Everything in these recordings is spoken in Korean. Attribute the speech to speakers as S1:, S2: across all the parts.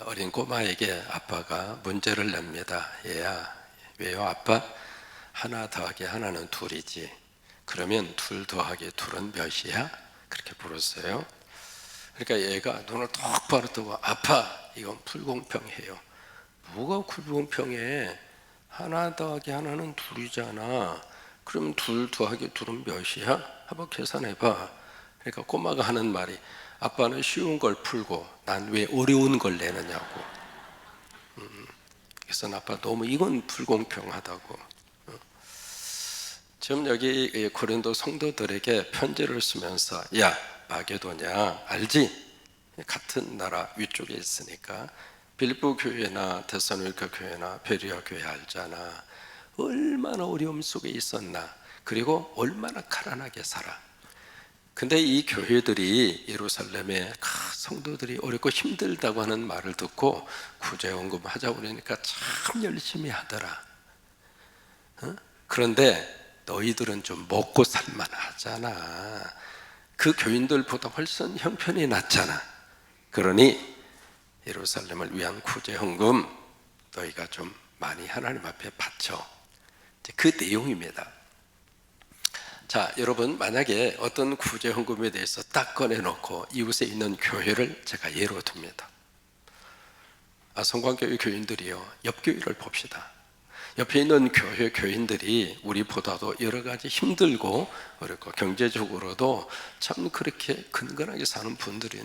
S1: 어린 꼬마에게 아빠가 문제를 냅니다. 얘야, 왜요 아빠? 하나 더하기 하나는 둘이지. 그러면 둘 더하기 둘은 몇이야? 그렇게 물었어요. 그러니까 얘가 눈을 똑바로 뜨고 아빠, 이건 불공평해요. 뭐가 불공평해? 하나 더하기 하나는 둘이잖아. 그럼 둘 더하기 둘은 몇이야? 한번 계산해봐. 그러니까 꼬마가 하는 말이 아빠는 쉬운 걸 풀고 난 왜 어려운 걸 내느냐고. 그래서 아빠 너무 이건 불공평하다고. 지금 여기 고린도 성도들에게 편지를 쓰면서 야 마게도냐 알지? 같은 나라 위쪽에 있으니까 빌보 교회나 데살로니가 교회나 베레아 교회 알잖아. 얼마나 어려움 속에 있었나. 그리고 얼마나 가난하게 살아. 근데 이 교회들이 예루살렘의 성도들이 어렵고 힘들다고 하는 말을 듣고 구제헌금 하자고 그러니까 참 열심히 하더라. 그런데 너희들은 좀 먹고 살만하잖아. 그 교인들보다 훨씬 형편이 낫잖아. 그러니 예루살렘을 위한 구제헌금 너희가 좀 많이 하나님 앞에 바쳐. 그 내용입니다. 자, 여러분 만약에 어떤 구제헌금에 대해서 딱 꺼내놓고 이웃에 있는 교회를 제가 예로 듭니다. 성광교회 교인들이요, 옆 교회를 봅시다. 옆에 있는 교회 교인들이 우리보다도 여러 가지 힘들고 어렵고 경제적으로도 참 그렇게 근근하게 사는 분들이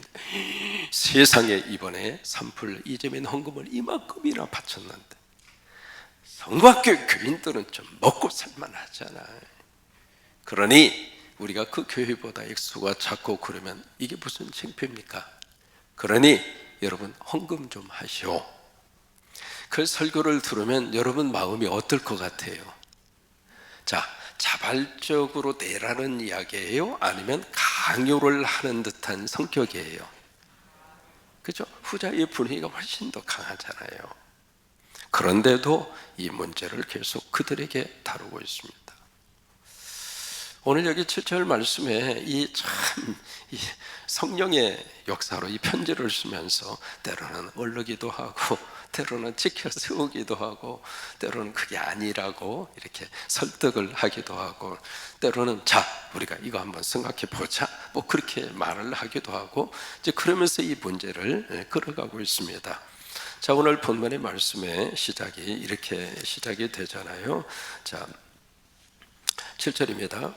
S1: 세상에 이번에 산불 이재민 헌금을 이만큼이나 바쳤는데 성곽교회 교인들은 좀 먹고 살만하잖아. 그러니 우리가 그 교회보다 액수가 작고 그러면 이게 무슨 창피입니까? 그러니 여러분 헌금 좀 하시오. 그 설교를 들으면 여러분 마음이 어떨 것 같아요? 자, 자발적으로 내라는 이야기예요? 아니면 강요를 하는 듯한 성격이에요? 그죠? 후자의 분위기가 훨씬 더 강하잖아요. 그런데도 이 문제를 계속 그들에게 다루고 있습니다. 오늘 여기 7절 말씀에 이 성령의 역사로 이 편지를 쓰면서 때로는 얼르기도 하고 때로는 지켜 세우기도 하고 때로는 그게 아니라고 이렇게 설득을 하기도 하고 때로는 자 우리가 이거 한번 생각해 보자 뭐 그렇게 말을 하기도 하고 이제 그러면서 이 문제를 끌어가고 있습니다. 자, 오늘 본문의 말씀의 시작이 이렇게 시작이 되잖아요. 자, 7절입니다.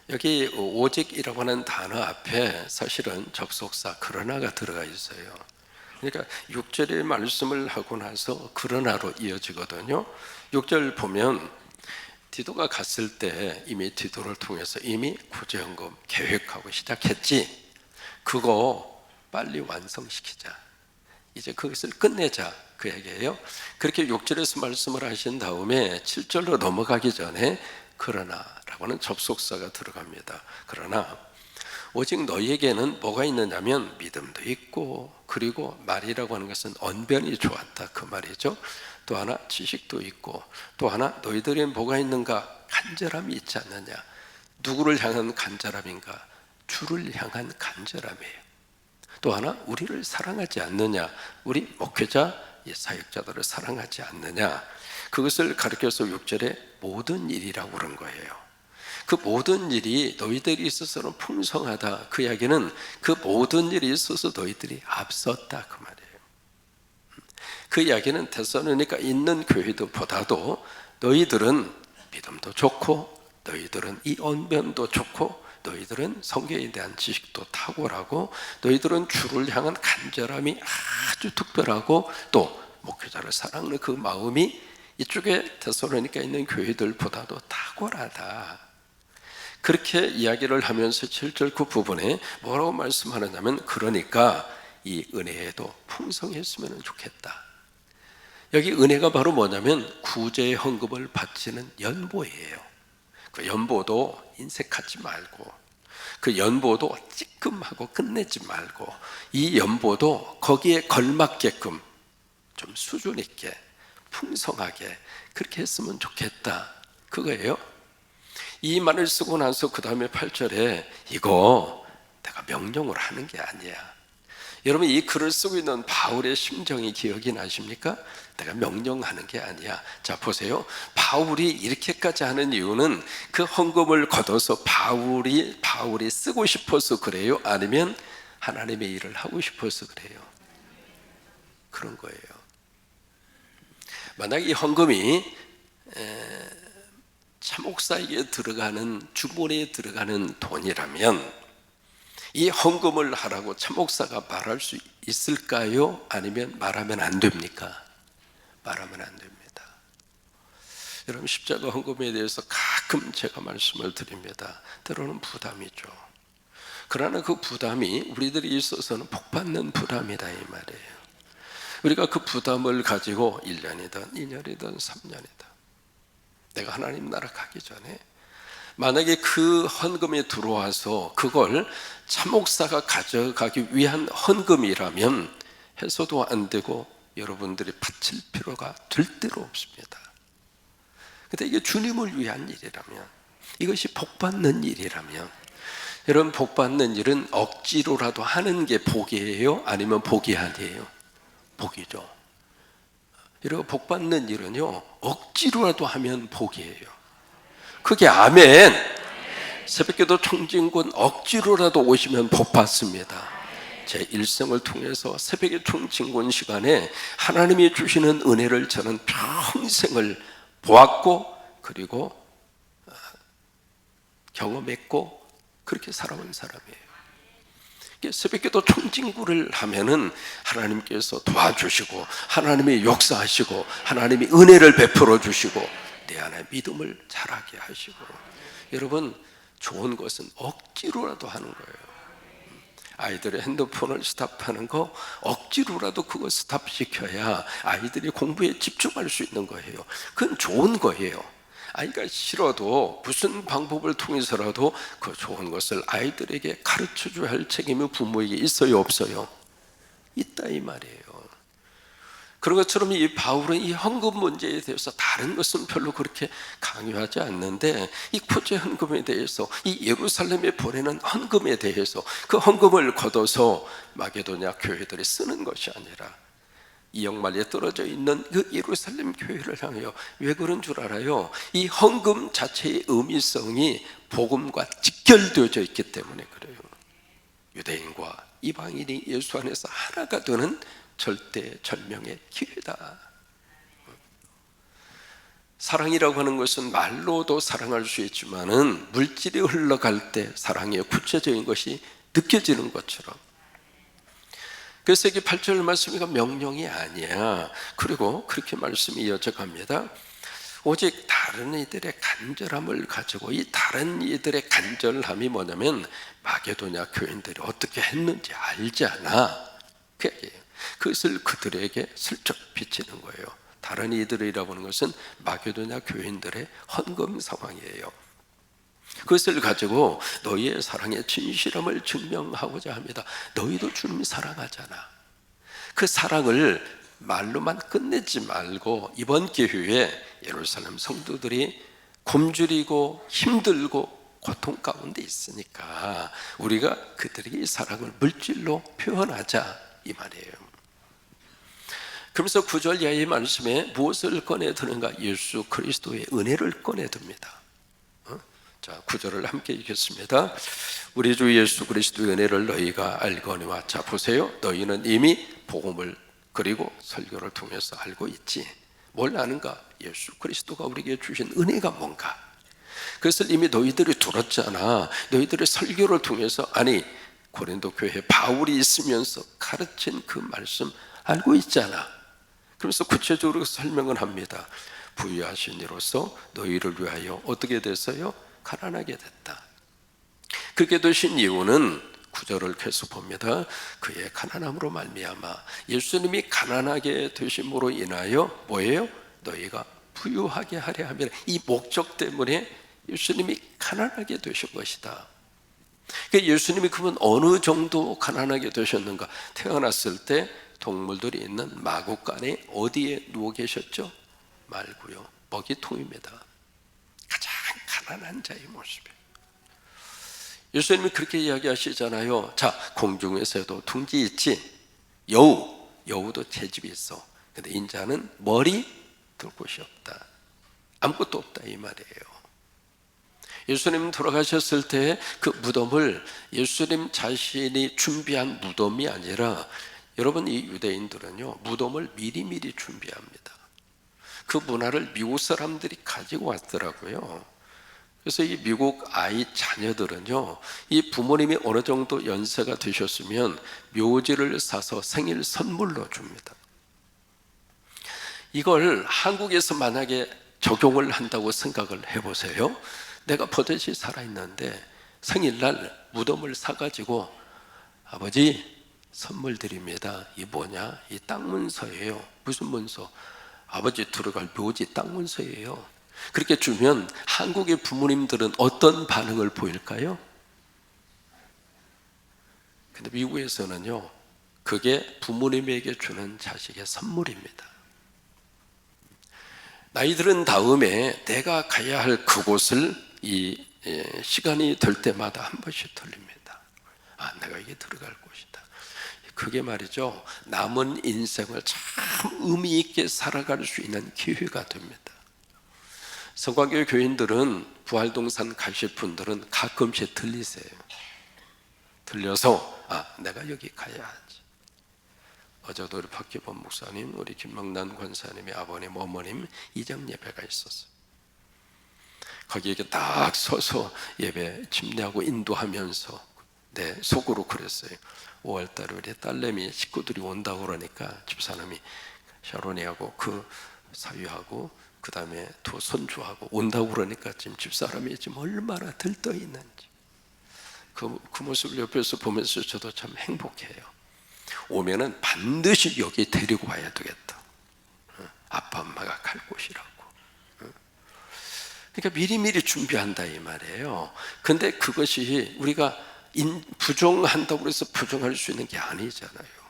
S1: 여기 오직이라고 하는 단어 앞에 사실은 접속사 그러나가 들어가 있어요. 그러니까 6절의 말씀을 하고 나서 그러나로 이어지거든요. 6절 보면 디도가 갔을 때 이미 디도를 통해서 이미 구제헌금 계획하고 시작했지. 그거 빨리 완성시키자. 이제 그것을 끝내자 그 얘기예요. 그렇게 6절에서 말씀을 하신 다음에 7절로 넘어가기 전에 그러나라고 하는 접속사가 들어갑니다. 그러나 오직 너희에게는 뭐가 있느냐면 믿음도 있고 그리고 말이라고 하는 것은 언변이 좋았다 그 말이죠. 또 하나 지식도 있고 또 하나 너희들이 뭐가 있는가? 간절함이 있지 않느냐. 누구를 향한 간절함인가? 주를 향한 간절함이에요. 또 하나 우리를 사랑하지 않느냐. 우리 목회자 사역자들을 사랑하지 않느냐. 그것을 가르쳐서 6절에 모든 일이라고 그런 거예요. 그 모든 일이 너희들이 있어서는 풍성하다. 그 이야기는 그 모든 일이 있어서 너희들이 앞섰다 그 말이에요. 그 이야기는 데살로니가 있는 교회들보다도 너희들은 믿음도 좋고 너희들은 이 언변도 좋고 너희들은 성경에 대한 지식도 탁월하고 너희들은 주를 향한 간절함이 아주 특별하고 또 목회자를 사랑하는 그 마음이 이쪽에 데살로니가 있는 교회들보다도 탁월하다. 그렇게 이야기를 하면서 7절 그 부분에 뭐라고 말씀하느냐면 그러니까 이 은혜에도 풍성했으면 좋겠다. 여기 은혜가 바로 뭐냐면 구제 헌금을 바치는 연보예요. 그 연보도 인색하지 말고 그 연보도 찌끔하고 끝내지 말고 이 연보도 거기에 걸맞게끔 좀 수준 있게 풍성하게 그렇게 했으면 좋겠다 그거예요. 이 말을 쓰고 나서 그 다음에 8절에 이거 내가 명령으로 하는 게 아니야. 여러분, 이 글을 쓰고 있는 바울의 심정이 기억이 나십니까? 내가 명령하는 게 아니야. 자, 보세요. 바울이 이렇게까지 하는 이유는 그 헌금을 걷어서 바울이 쓰고 싶어서 그래요? 아니면 하나님의 일을 하고 싶어서 그래요? 그런 거예요. 만약 이 헌금이 차목사에게 들어가는, 주머니에 들어가는 돈이라면 이 헌금을 하라고 차목사가 말할 수 있을까요? 아니면 말하면 안 됩니까? 말하면 안 됩니다. 여러분, 십자가 헌금에 대해서 가끔 제가 말씀을 드립니다. 때로는 부담이죠. 그러나 그 부담이 우리들이 있어서는 복받는 부담이다, 이 말이에요. 우리가 그 부담을 가지고 1년이든 2년이든 3년이든 내가 하나님 나라 가기 전에 만약에 그 헌금이 들어와서 그걸 차목사가 가져가기 위한 헌금이라면 해서도 안 되고 여러분들이 바칠 필요가 절대로 없습니다. 근데 이게 주님을 위한 일이라면, 이것이 복받는 일이라면, 여러분, 복받는 일은 억지로라도 하는 게 복이에요? 아니면 복이 아니에요? 복이죠. 여러분, 복받는 일은요, 억지로라도 하면 복이에요. 그게 아멘. 새벽기도 총진군 억지로라도 오시면 복 받습니다. 제 일생을 통해서 새벽의 총진군 시간에 하나님이 주시는 은혜를 저는 평생을 보았고, 그리고 경험했고, 그렇게 살아온 사람이에요. 새벽기도 총진구를 하면은 하나님께서 도와주시고, 하나님이 역사하시고, 하나님이 은혜를 베풀어 주시고, 내 안에 믿음을 자라게 하시고. 여러분, 좋은 것은 억지로라도 하는 거예요. 아이들의 핸드폰을 스탑하는 거 억지로라도 그거 스탑시켜야 아이들이 공부에 집중할 수 있는 거예요. 그건 좋은 거예요. 아이가 싫어도 무슨 방법을 통해서라도 그 좋은 것을 아이들에게 가르쳐줘야 할 책임이 부모에게 있어요, 없어요? 있다, 이 말이에요. 그런 것처럼 이 바울은 이 헌금 문제에 대해서 다른 것은 별로 그렇게 강요하지 않는데, 이 구제 헌금에 대해서, 이 예루살렘에 보내는 헌금에 대해서, 그 헌금을 걷어서 마게도냐 교회들이 쓰는 것이 아니라 이역말리에 떨어져 있는 그 예루살렘 교회를 향하여. 왜 그런 줄 알아요? 이 헌금 자체의 의미성이 복음과 직결되어져 있기 때문에 그래요. 유대인과 이방인이 예수 안에서 하나가 되는 절대절명의 기회다. 사랑이라고 하는 것은 말로도 사랑할 수 있지만은 물질이 흘러갈 때 사랑의 구체적인 것이 느껴지는 것처럼, 그래서 이게 8절 말씀이 명령이 아니야. 그리고 그렇게 말씀이 이어져 갑니다. 오직 다른 이들의 간절함을 가지고, 이 다른 이들의 간절함이 뭐냐면 마게도냐 교인들이 어떻게 했는지 알잖아, 그 얘기예요. 그것을 그들에게 슬쩍 비치는 거예요. 다른 이들이라고 하는 것은 마게도냐 교인들의 헌금 상황이에요. 그것을 가지고 너희의 사랑의 진실함을 증명하고자 합니다. 너희도 주님 사랑하잖아. 그 사랑을 말로만 끝내지 말고, 이번 기회에 예루살렘 성도들이 굶주리고 힘들고 고통 가운데 있으니까 우리가 그들에게 이 사랑을 물질로 표현하자, 이 말이에요. 그러면서 9절 이하의 말씀에 무엇을 꺼내드는가? 예수 그리스도의 은혜를 꺼내듭니다. 자, 9절을 함께 읽겠습니다. 우리 주 예수 그리스도의 은혜를 너희가 알거니와. 자, 보세요. 너희는 이미 복음을 그리고 설교를 통해서 알고 있지. 뭘 아는가? 예수 그리스도가 우리에게 주신 은혜가 뭔가. 그것을 이미 너희들이 들었잖아. 너희들의 설교를 통해서, 아니 고린도 교회에 바울이 있으면서 가르친 그 말씀 알고 있잖아. 그래서 구체적으로 설명을 합니다. 부유하신 이로써 너희를 위하여 어떻게 됐어요? 가난하게 됐다. 그렇게 되신 이유는 9절을 계속 봅니다. 그의 가난함으로 말미암아. 예수님이 가난하게 되심으로 인하여 뭐예요? 너희가 부유하게 하려 하면, 이 목적 때문에 예수님이 가난하게 되신 것이다. 그러니까 예수님이 그러면 어느 정도 가난하게 되셨는가? 태어났을 때 동물들이 있는 마구간에 어디에 누워 계셨죠? 말고요, 먹이통입니다. 가장 가난한 자의 모습이에요. 예수님이 그렇게 이야기하시잖아요. 자, 공중에서도 둥지 있지? 여우도 채집이 있어. 근데 인자는 머리 둘 곳이 없다. 아무것도 없다 이 말이에요. 예수님 돌아가셨을 때 그 무덤을 예수님 자신이 준비한 무덤이 아니라, 여러분, 이 유대인들은요 무덤을 미리미리 준비합니다. 그 문화를 미국 사람들이 가지고 왔더라고요. 그래서 이 미국 아이 자녀들은요, 이 부모님이 어느 정도 연세가 되셨으면 묘지를 사서 생일 선물로 줍니다. 이걸 한국에서 만약에 적용을 한다고 생각을 해보세요. 내가 버젓이 살아있는데 생일날 무덤을 사가지고 아버지 선물 드립니다. 이 뭐냐? 이 땅 문서예요. 무슨 문서? 아버지 들어갈 묘지 땅 문서예요. 그렇게 주면 한국의 부모님들은 어떤 반응을 보일까요? 근데 미국에서는요, 그게 부모님에게 주는 자식의 선물입니다. 나이 들은 다음에 내가 가야 할 그곳을 이 시간이 될 때마다 한 번씩 들립니다. 아, 내가 이게 들어갈 곳이다. 그게 말이죠, 남은 인생을 참 의미 있게 살아갈 수 있는 기회가 됩니다. 성광교회 교인들은 부활동산 가실 분들은 가끔씩 들리세요. 들려서 아, 내가 여기 가야지. 어제도 우리 박기범 목사님, 우리 김명란 권사님의 아버님, 어머님 이정 예배가 있었어요. 거기에 딱 서서 예배 집례하고 인도하면서 내 속으로 그랬어요. 5월달에 우리 딸내미 식구들이 온다고 그러니까 집사람이 샤론이하고 그 사위하고 그 다음에 두 손주하고 온다고 그러니까 지금 집사람이 지금 얼마나 들떠 있는지 그 모습을 옆에서 보면서 저도 참 행복해요. 오면은 반드시 여기 데리고 와야 되겠다. 아빠 엄마가 갈 곳이라고. 그러니까 미리미리 준비한다 이 말이에요. 근데 그것이 우리가 부정한다고 해서 부정할 수 있는 게 아니잖아요.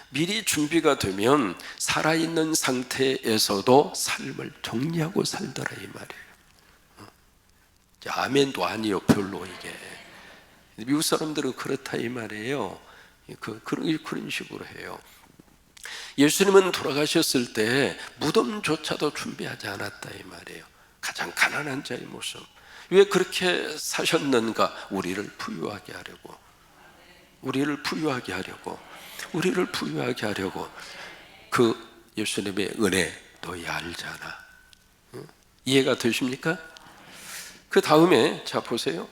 S1: 미리 준비가 되면 살아있는 상태에서도 삶을 정리하고 살더라 이 말이에요. 아멘도 아니요 별로 이게. 미국 사람들은 그렇다 이 말이에요. 그런 식으로 해요. 예수님은 돌아가셨을 때 무덤조차도 준비하지 않았다 이 말이에요. 가장 가난한 자의 모습. 왜 그렇게 사셨는가? 우리를 부유하게 하려고. 그 예수님의 은혜 너희 알잖아. 이해가 되십니까? 그 다음에 자 보세요.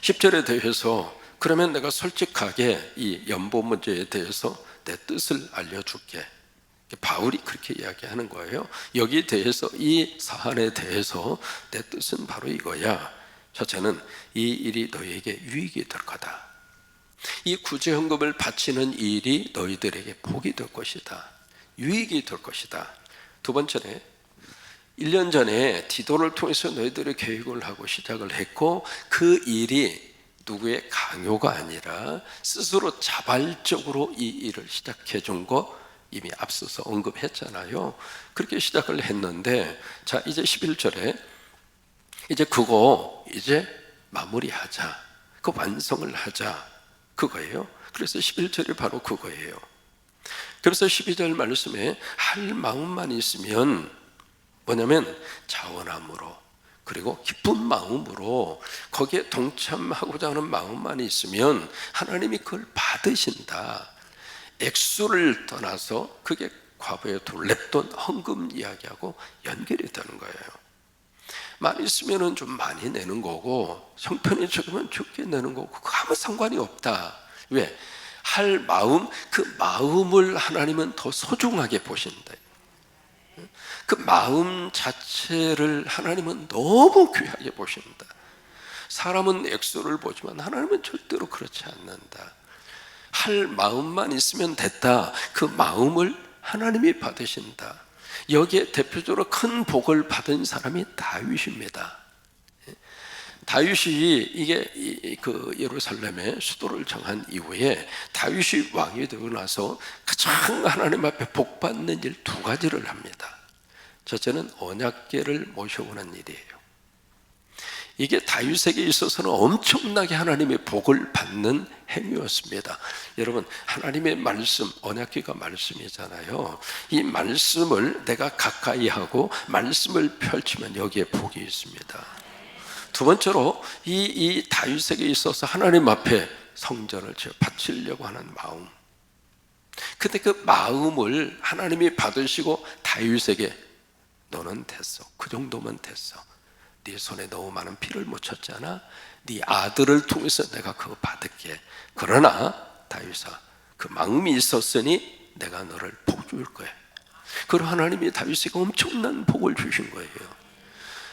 S1: 10절에 대해서 그러면 내가 솔직하게 이 연보 문제에 대해서 내 뜻을 알려줄게. 바울이 그렇게 이야기하는 거예요. 여기에 대해서 이 사안에 대해서 내 뜻은 바로 이거야. 첫째는 이 일이 너희에게 유익이 될 거다. 이 구제헌금을 바치는 일이 너희들에게 복이 될 것이다. 유익이 될 것이다. 두 번째는 1년 전에 디도를 통해서 너희들의 교육을 하고 시작을 했고 그 일이 누구의 강요가 아니라 스스로 자발적으로 이 일을 시작해 준 거 이미 앞서서 언급했잖아요. 그렇게 시작을 했는데 자 이제 11절에 이제 그거 이제 마무리하자. 그 완성을 하자. 그거예요. 그래서 11절이 바로 그거예요. 그래서 12절 말씀에 할 마음만 있으면 뭐냐면 자원함으로 그리고 기쁜 마음으로 거기에 동참하고자 하는 마음만 있으면 하나님이 그걸 받으신다. 액수를 떠나서 그게 과거에 냈던 헌금 이야기하고 연결이 되는 거예요. 많이 있으면 좀 많이 내는 거고 형편이 적으면 적게 내는 거고 그거 아무 상관이 없다. 왜? 할 마음, 그 마음을 하나님은 더 소중하게 보신다. 그 마음 자체를 하나님은 너무 귀하게 보신다. 사람은 액수를 보지만 하나님은 절대로 그렇지 않는다. 할 마음만 있으면 됐다. 그 마음을 하나님이 받으신다. 여기에 대표적으로 큰 복을 받은 사람이 다윗입니다. 다윗이 이게 그 예루살렘의 수도를 정한 이후에 다윗이 왕이 되고 나서 가장 하나님 앞에 복 받는 일 두 가지를 합니다. 첫째는 언약궤를 모셔오는 일이에요. 이게 다윗에게 있어서는 엄청나게 하나님의 복을 받는 행위였습니다. 여러분, 하나님의 말씀, 언약궤가 말씀이잖아요. 이 말씀을 내가 가까이 하고 말씀을 펼치면 여기에 복이 있습니다. 두 번째로 이 다윗에게 있어서 하나님 앞에 성전을 바치려고 하는 마음. 근데 그 마음을 하나님이 받으시고 다윗에게 너는 됐어. 그 정도면 됐어. 네 손에 너무 많은 피를 묻혔잖아. 네 아들을 통해서 내가 그거 받을게. 그러나 다윗아, 그 마음이 있었으니 내가 너를 복 줄 거야. 그리고 하나님이 다윗에게 엄청난 복을 주신 거예요.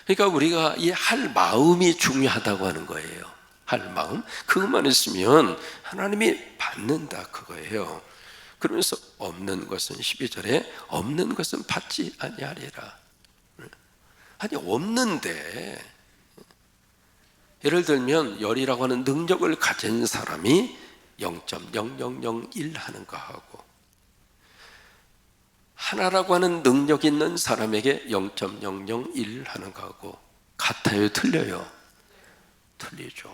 S1: 그러니까 우리가 이 할 마음이 중요하다고 하는 거예요. 할 마음, 그것만 있으면 하나님이 받는다 그거예요. 그러면서 없는 것은 12절에 없는 것은 받지 아니하리라. 아니 없는데, 예를 들면 열이라고 하는 능력을 가진 사람이 0.0001 하는 거하고 하나라고 하는 능력 있는 사람에게 0.001 하는 거하고 같아요? 틀려요? 틀리죠.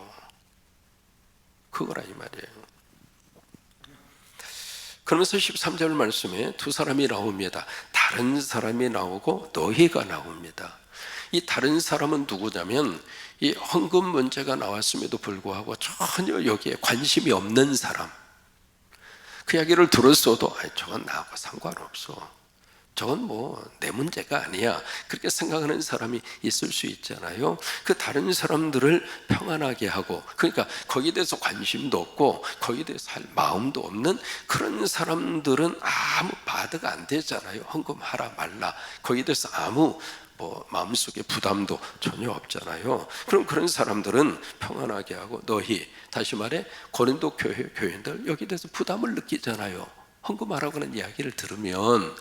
S1: 그거라 이 말이에요. 그러면서 13절 말씀에 두 사람이 나옵니다. 다른 사람이 나오고 너희가 나옵니다. 이 다른 사람은 누구냐면 이 헌금 문제가 나왔음에도 불구하고 전혀 여기에 관심이 없는 사람. 그 이야기를 들었어도 저건 나하고 상관없어. 저건 뭐 내 문제가 아니야. 그렇게 생각하는 사람이 있을 수 있잖아요. 그 다른 사람들을 평안하게 하고, 그러니까 거기에 대해서 관심도 없고 거기에 대해서 할 마음도 없는 그런 사람들은 아무 바드가 안 되잖아요. 헌금하라 말라 거기에 대해서 아무 마음속에 부담도 전혀 없잖아요. 그럼 그런 사람들은 평안하게 하고 너희, 다시 말해 고린도 교인들 여기에 대해서 부담을 느끼잖아요. 헌금하라고 하는 이야기를 들으면.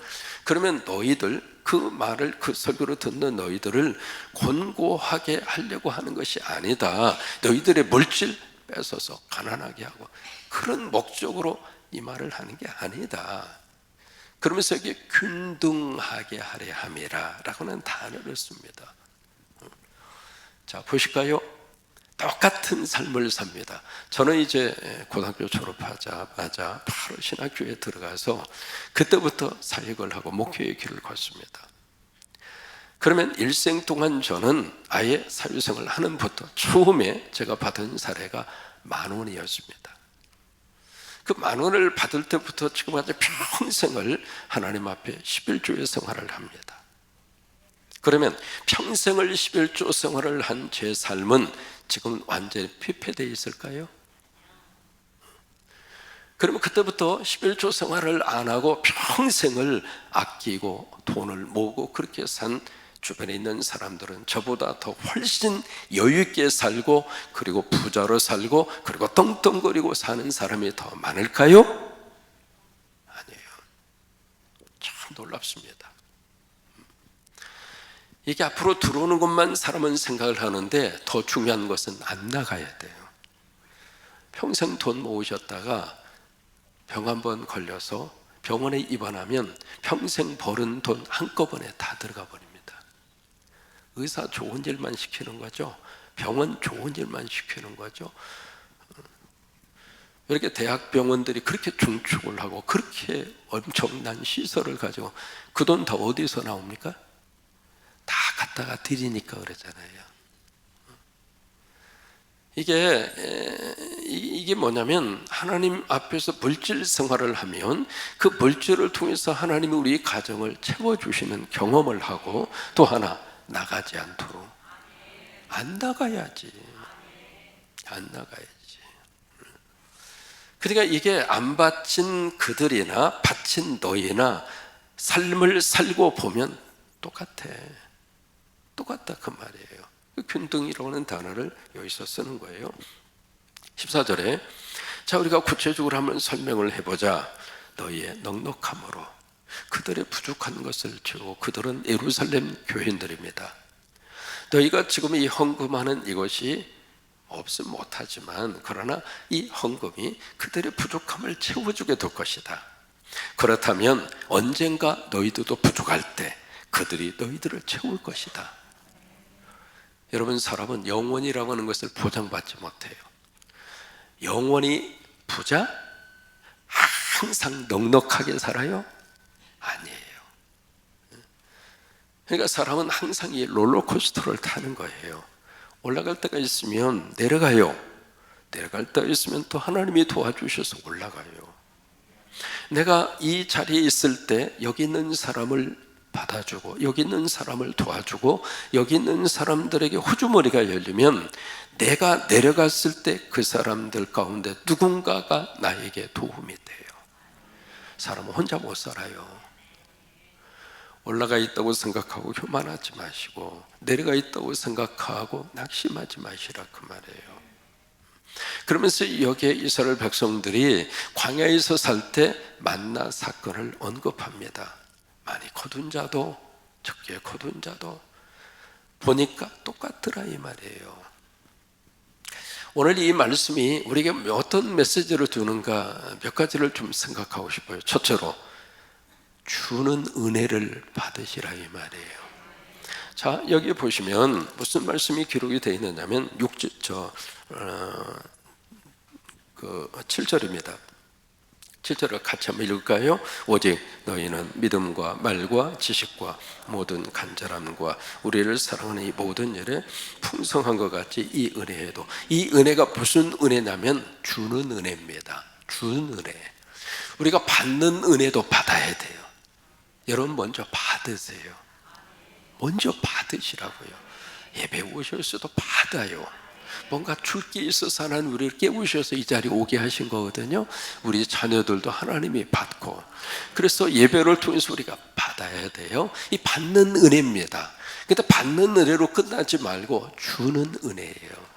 S1: 그러면 너희들, 그 말을, 그 설교를 듣는 너희들을 곤고하게 하려고 하는 것이 아니다. 너희들의 물질 뺏어서 가난하게 하고 그런 목적으로 이 말을 하는 게 아니다. 그러면서 여기 균등하게 하려 함이라 라고는 단어를 씁니다. 자, 보실까요? 똑같은 삶을 삽니다. 저는 이제 고등학교 졸업하자마자 바로 신학교에 들어가서 그때부터 사역을 하고 목회의 길을 걷습니다. 그러면 일생 동안 저는 아예 사회생활 하는 부터 처음에 제가 받은 사례가 10,000원이었습니다. 그 10,000원을 받을 때부터 지금까지 평생을 하나님 앞에 11조의 생활을 합니다. 그러면 평생을 11조 생활을 한 제 삶은 지금 완전히 피폐되어 있을까요? 그러면 그때부터 11조 생활을 안 하고 평생을 아끼고 돈을 모으고 그렇게 산 주변에 있는 사람들은 저보다 더 훨씬 여유 있게 살고 그리고 부자로 살고 그리고 떵떵거리고 사는 사람이 더 많을까요? 아니에요. 참 놀랍습니다. 이게 앞으로 들어오는 것만 사람은 생각을 하는데 더 중요한 것은 안 나가야 돼요. 평생 돈 모으셨다가 병 한 번 걸려서 병원에 입원하면 평생 벌은 돈 한꺼번에 다 들어가 버립니다. 의사 좋은 일만 시키는 거죠. 병원 좋은 일만 시키는 거죠. 이렇게 대학병원들이 그렇게 중축을 하고 그렇게 엄청난 시설을 가지고 그 돈 다 어디서 나옵니까? 다 갖다가 드리니까 그러잖아요. 이게 뭐냐면 하나님 앞에서 물질 생활을 하면 그 물질을 통해서 하나님이 우리 가정을 채워주시는 경험을 하고 또 하나 나가지 않도록 안 나가야지. 그러니까 이게 안 바친 그들이나 바친 너희나 삶을 살고 보면 똑같다 그 말이에요. 균등이라고 하는 단어를 여기서 쓰는 거예요. 14절에 자, 우리가 구체적으로 한번 설명을 해보자. 너희의 넉넉함으로 그들의 부족한 것을 채우고, 그들은 예루살렘 교인들입니다. 너희가 지금 이 헌금하는 이것이 없으면 못하지만 그러나 이 헌금이 그들의 부족함을 채워주게 될 것이다. 그렇다면 언젠가 너희들도 부족할 때 그들이 너희들을 채울 것이다. 여러분, 사람은 영원이라고 하는 것을 보장받지 못해요. 영원히 부자? 항상 넉넉하게 살아요? 아니에요. 그러니까 사람은 항상 이 롤러코스터를 타는 거예요. 올라갈 때가 있으면 내려가요. 내려갈 때가 있으면 또 하나님이 도와주셔서 올라가요. 내가 이 자리에 있을 때 여기 있는 사람을 받아주고 여기 있는 사람을 도와주고 여기 있는 사람들에게 호주머니가 열리면 내가 내려갔을 때 그 사람들 가운데 누군가가 나에게 도움이 돼요. 사람은 혼자 못 살아요. 올라가 있다고 생각하고 교만하지 마시고 내려가 있다고 생각하고 낙심하지 마시라 그 말이에요. 그러면서 여기에 이스라엘 백성들이 광야에서 살 때 만나 사건을 언급합니다. 많이 거둔 자도 적게 거둔 자도 보니까 똑같더라 이 말이에요. 오늘 이 말씀이 우리에게 어떤 메시지를 주는가 몇 가지를 좀 생각하고 싶어요. 첫째로 주는 은혜를 받으시라 이 말이에요. 자, 여기 보시면 무슨 말씀이 기록이 되어 있느냐면 7절입니다. 7절을 같이 한번 읽을까요? 오직 너희는 믿음과 말과 지식과 모든 간절함과 우리를 사랑하는 이 모든 일에 풍성한 것 같이 이 은혜에도, 이 은혜가 무슨 은혜냐면 주는 은혜입니다. 주는 은혜. 우리가 받는 은혜도 받아야 돼요. 여러분 먼저 받으세요. 먼저 받으시라고요. 예배 오셨어도 받아요. 뭔가 줄 게 있어서 하나님 우리를 깨우셔서 이 자리에 오게 하신 거거든요. 우리 자녀들도 하나님이 받고, 그래서 예배를 통해서 우리가 받아야 돼요. 이 받는 은혜입니다. 근데 받는 은혜로 끝나지 말고 주는 은혜예요.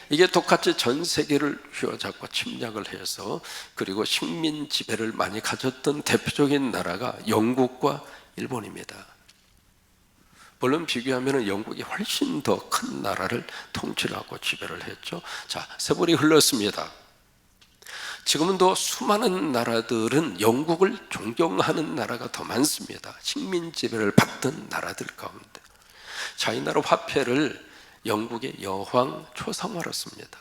S1: 이게 똑같이 전 세계를 휘어잡고 침략을 해서 그리고 식민 지배를 많이 가졌던 대표적인 나라가 영국과 일본입니다. 물론 비교하면 영국이 훨씬 더 큰 나라를 통치를 하고 지배를 했죠. 자, 세월이 흘렀습니다. 지금은 더 수많은 나라들은 영국을 존경하는 나라가 더 많습니다. 식민 지배를 받던 나라들 가운데. 자, 이 나라 화폐를 영국의 여황 초상화로 씁니다.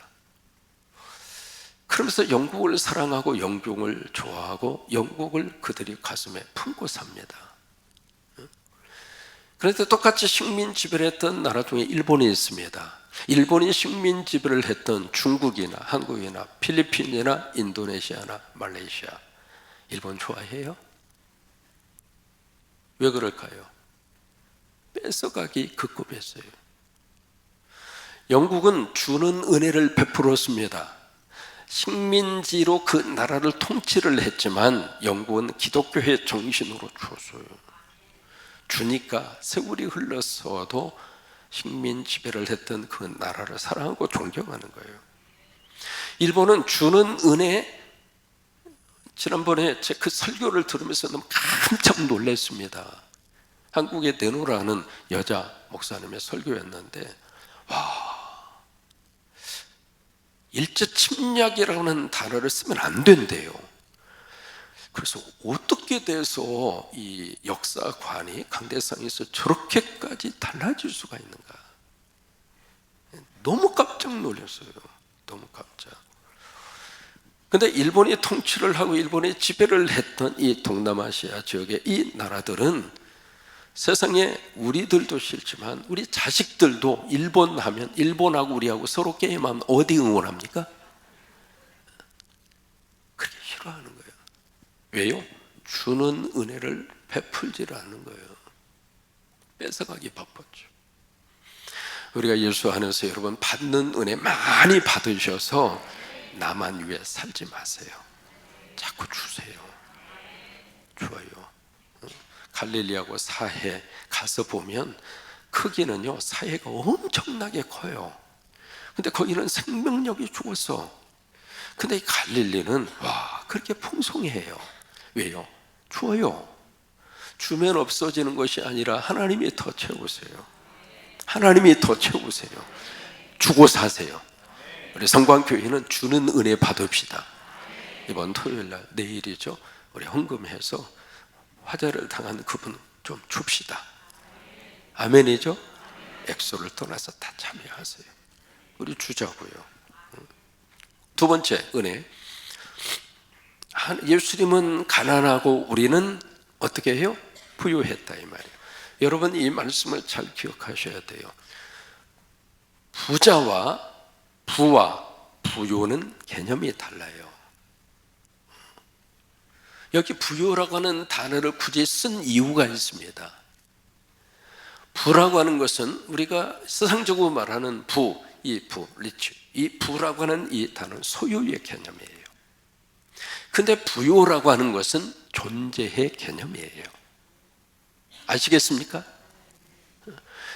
S1: 그러면서 영국을 사랑하고 영국을 좋아하고 영국을 그들이 가슴에 품고 삽니다. 그런데 똑같이 식민 지배를 했던 나라 중에 일본이 있습니다. 일본이 식민 지배를 했던 중국이나 한국이나 필리핀이나 인도네시아나 말레이시아, 일본 좋아해요? 왜 그럴까요? 뺏어가기 급급했어요. 영국은 주는 은혜를 베풀었습니다. 식민지로 그 나라를 통치를 했지만 영국은 기독교의 정신으로 줬어요. 주니까 세월이 흘렀어도 식민 지배를 했던 그 나라를 사랑하고 존경하는 거예요. 일본은 주는 은혜, 지난번에 제 그 설교를 들으면서 너무 깜짝 놀랐습니다. 한국의 네노라는 여자 목사님의 설교였는데, 와, 일제 침략이라는 단어를 쓰면 안 된대요. 그래서 어떻게 돼서 이 역사관이 강대상에서 저렇게까지 달라질 수가 있는가? 너무 깜짝 놀랐어요. 너무 깜짝. 근데 일본이 통치를 하고 일본이 지배를 했던 이 동남아시아 지역의 이 나라들은 세상에 우리들도 싫지만 우리 자식들도 일본 하면 일본하고 우리하고 서로 게임하면 어디 응원합니까? 그렇게 싫어하는 거예요. 왜요? 주는 은혜를 베풀지를 않는 거예요. 뺏어가기 바빴죠. 우리가 예수 안에서 여러분 받는 은혜 많이 받으셔서 나만 위해 살지 마세요. 자꾸 주세요. 좋아요. 갈릴리하고 사해 가서 보면 크기는요 사해가 엄청나게 커요. 근데 거기는 생명력이 죽었어. 근데 이 갈릴리는 와 그렇게 풍성해요. 왜요? 주어요. 주면 없어지는 것이 아니라 하나님이 더 채우세요. 하나님이 더 채우세요. 주고 사세요. 우리 성광교회는 주는 은혜 받읍시다. 이번 토요일날 내일이죠. 우리 헌금해서 화재를 당한 그분 좀 줍시다. 아멘이죠? 액수를 떠나서 다 참여하세요. 우리 주자고요. 두 번째 은혜, 예수님은 가난하고 우리는 어떻게 해요? 부유했다 이 말이에요. 여러분 이 말씀을 잘 기억하셔야 돼요. 부자와 부와 부유는 개념이 달라요. 여기 부유라고 하는 단어를 굳이 쓴 이유가 있습니다. 부라고 하는 것은 우리가 세상적으로 말하는 부, 리치, 이 부라고 하는 이 단어는 소유의 개념이에요. 근데 부유라고 하는 것은 존재의 개념이에요. 아시겠습니까?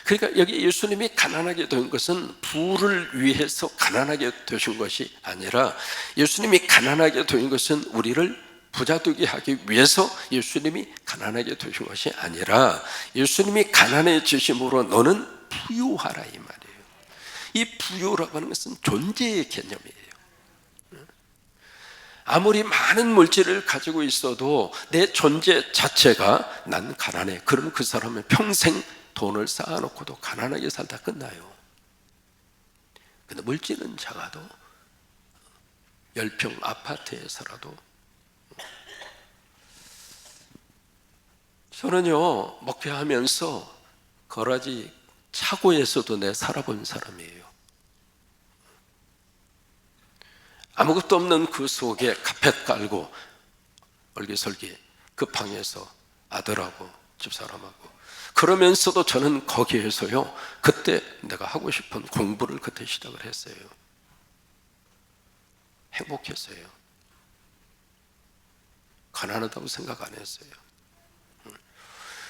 S1: 그러니까 여기 예수님이 가난하게 된 것은 부를 위해서 가난하게 되신 것이 아니라, 예수님이 가난하게 된 것은 우리를 부자 되게 하기 위해서 예수님이 가난하게 되신 것이 아니라, 예수님이 가난해지심으로 너는 부유하라 이 말이에요. 이 부유라고 하는 것은 존재의 개념이에요. 아무리 많은 물질을 가지고 있어도 내 존재 자체가 난 가난해, 그럼 그 사람은 평생 돈을 쌓아놓고도 가난하게 살다 끝나요. 근데 물질은 작아도 10평 아파트에 살아도. 저는요 목회하면서 거라지 차고에서도 내 살아본 사람이에요. 아무것도 없는 그 속에 카펫 깔고 얼기설기 그 방에서 아들하고 집사람하고, 그러면서도 저는 거기에서요 그때 내가 하고 싶은 공부를 그때 시작을 했어요. 행복했어요. 가난하다고 생각 안 했어요.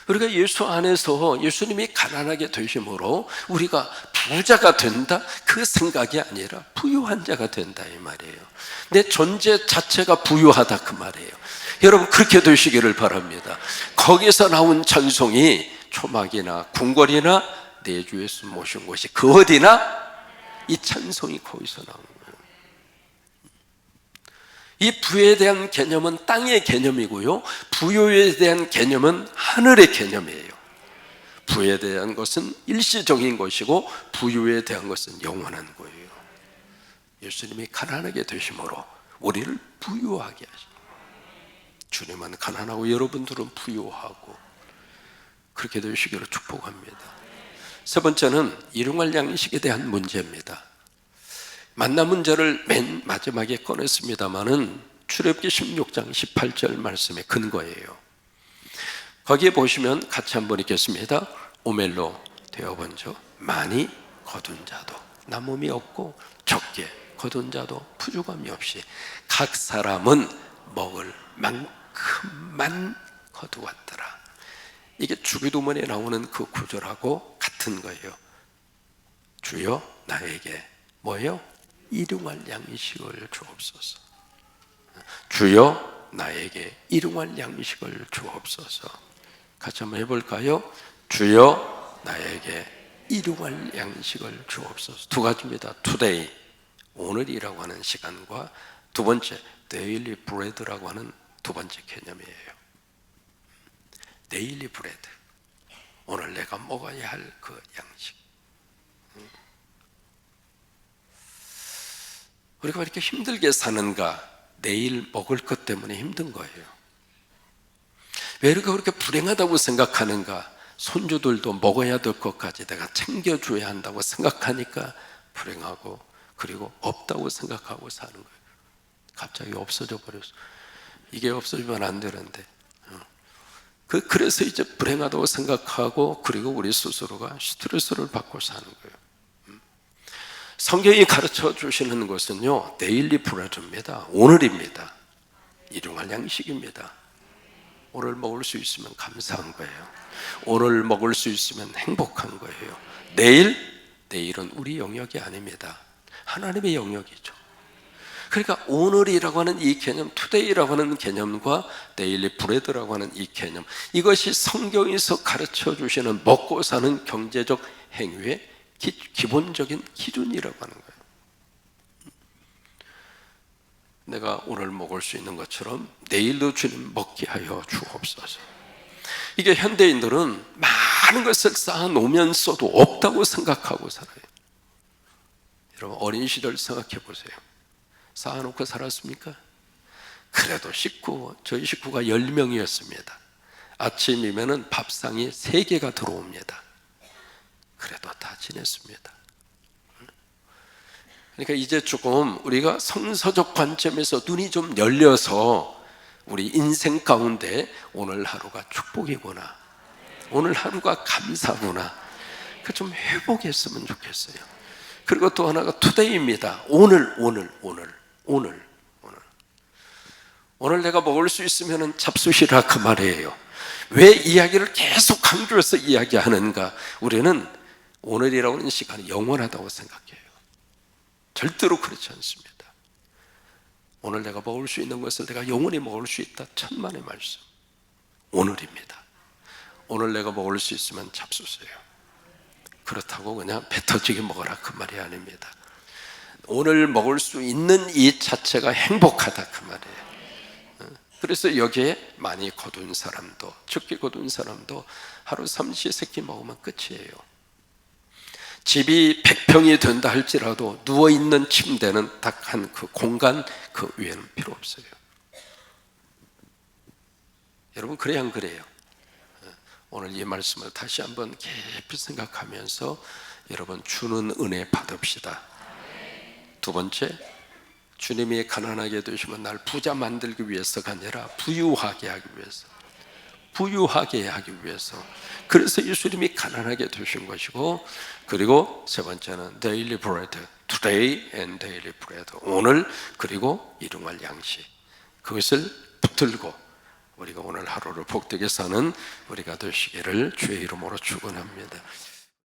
S1: 우리가 예수 안에서 예수님이 가난하게 되심으로 우리가 부자가 된다 그 생각이 아니라 부유한 자가 된다 이 말이에요. 내 존재 자체가 부유하다 그 말이에요. 여러분 그렇게 되시기를 바랍니다. 거기서 나온 찬송이 초막이나 궁궐이나 내 주 예수 모신 곳이 그 어디나 이 찬송이 거기서 나온 거예요. 이 부에 대한 개념은 땅의 개념이고요, 부유에 대한 개념은 하늘의 개념이에요. 부에 대한 것은 일시적인 것이고 부유에 대한 것은 영원한 거예요. 예수님이 가난하게 되심으로 우리를 부유하게 하십니다. 주님은 가난하고 여러분들은 부유하고 그렇게 되시기를 축복합니다. 세 번째는 일용할 양식에 대한 문제입니다. 만나 문제를 맨 마지막에 꺼냈습니다마는 출애굽기 16장 18절 말씀의 근거예요. 거기에 보시면 같이 한번 읽겠습니다. 오멜로 되어본 자 많이 거둔 자도 남음이 없고 적게 거둔 자도 부족함이 없이 각 사람은 먹을 만큼만 거두었더라. 이게 주기도문에 나오는 그 구절하고 같은 거예요. 주여 나에게 뭐예요? 일용할 양식을 주옵소서. 주여 나에게 일용할 양식을 주옵소서. 같이 한번 해볼까요? 주여 나에게 일용할 양식을 주옵소서. 두 가지입니다. today, 오늘이라고 하는 시간과 두 번째 daily bread라고 하는 두 번째 개념이에요. daily bread, 오늘 내가 먹어야 할 그 양식. 우리가 왜 이렇게 힘들게 사는가? 내일 먹을 것 때문에 힘든 거예요. 왜 이렇게 그렇게 불행하다고 생각하는가? 손주들도 먹어야 될 것까지 내가 챙겨줘야 한다고 생각하니까 불행하고, 그리고 없다고 생각하고 사는 거예요. 갑자기 없어져 버렸어. 이게 없어지면 안 되는데. 그래서 이제 불행하다고 생각하고, 그리고 우리 스스로가 스트레스를 받고 사는 거예요. 성경이 가르쳐 주시는 것은요, 데일리 브레드입니다. 오늘입니다. 일용할 양식입니다. 오늘 먹을 수 있으면 감사한 거예요. 오늘 먹을 수 있으면 행복한 거예요. 내일은 우리 영역이 아닙니다. 하나님의 영역이죠. 그러니까 오늘이라고 하는 이 개념, 투데이라고 하는 개념과 데일리 브레드라고 하는 이 개념, 이것이 성경에서 가르쳐 주시는 먹고 사는 경제적 행위의 기본적인 기준이라고 하는 거예요. 내가 오늘 먹을 수 있는 것처럼 내일도 주님 먹게 하여 주옵소서. 이게 현대인들은 많은 것을 쌓아놓으면서도 없다고 생각하고 살아요. 여러분, 어린 시절 생각해 보세요. 쌓아놓고 살았습니까? 그래도 저희 식구가 10명이었습니다. 아침이면 밥상이 3개가 들어옵니다. 그래도 다 지냈습니다. 그러니까 이제 조금 우리가 성서적 관점에서 눈이 좀 열려서 우리 인생 가운데 오늘 하루가 축복이구나, 오늘 하루가 감사구나, 그 좀 회복했으면 좋겠어요. 그리고 또 하나가 투데이입니다. 오늘 내가 먹을 수 있으면 잡수시라, 그 말이에요. 왜 이야기를 계속 강조해서 이야기하는가? 우리는 오늘이라고 하는 시간이 영원하다고 생각해요. 절대로 그렇지 않습니다. 오늘 내가 먹을 수 있는 것을 내가 영원히 먹을 수 있다, 천만의 말씀. 오늘입니다. 오늘 내가 먹을 수 있으면 잡수세요. 그렇다고 그냥 배 터지게 먹어라, 그 말이 아닙니다. 오늘 먹을 수 있는 이 자체가 행복하다, 그 말이에요. 그래서 여기에 많이 거둔 사람도, 적게 거둔 사람도 하루 삼시세끼 먹으면 끝이에요. 집이 100평이 된다 할지라도 누워있는 침대는 딱 한 그 공간, 그 위에는 필요 없어요. 여러분, 그래야 안 그래요? 오늘 이 말씀을 다시 한번 깊이 생각하면서 여러분, 주는 은혜 받읍시다. 두 번째, 주님이 가난하게 되시면 날 부자 만들기 위해서가 아니라 부유하게 하기 위해서. 그래서 예수님이 가난하게 되신 것이고, 그리고 세 번째는 daily bread, today and daily bread, 오늘 그리고 일용할 양식, 그것을 붙들고 우리가 오늘 하루를 복되게 사는 우리가 되시기를 주의 이름으로 축원합니다.